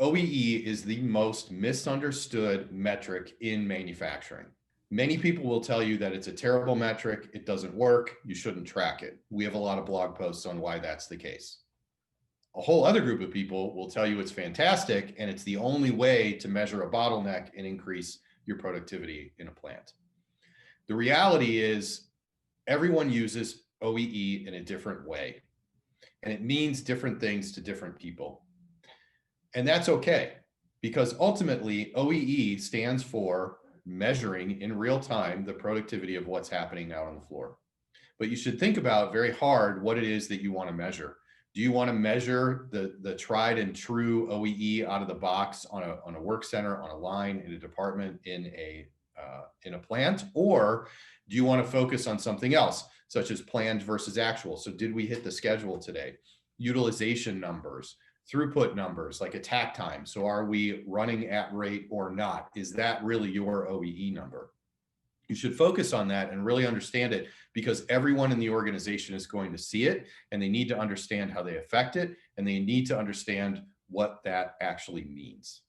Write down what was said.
OEE is the most misunderstood metric in manufacturing. Many people will tell you that it's a terrible metric, it doesn't work, you shouldn't track it. We have a lot of blog posts on why that's the case. A whole other group of people will tell you it's fantastic and it's the only way to measure a bottleneck and increase your productivity in a plant. The reality is everyone uses OEE in a different way, and it means different things to different people. And that's okay, because ultimately OEE stands for measuring in real time the productivity of what's happening out on the floor. But you should think about very hard what it is that you want to measure. Do you want to measure the tried and true OEE out of the box on a work center, on a line, in a department, in a plant? Or do you want to focus on something else, such as planned versus actual? So did we hit the schedule today? Utilization numbers, throughput numbers, like attack time. So are we running at rate or not? Is that really your OEE number? You should focus on that and really understand it, because everyone in the organization is going to see it and they need to understand how they affect it, and they need to understand what that actually means.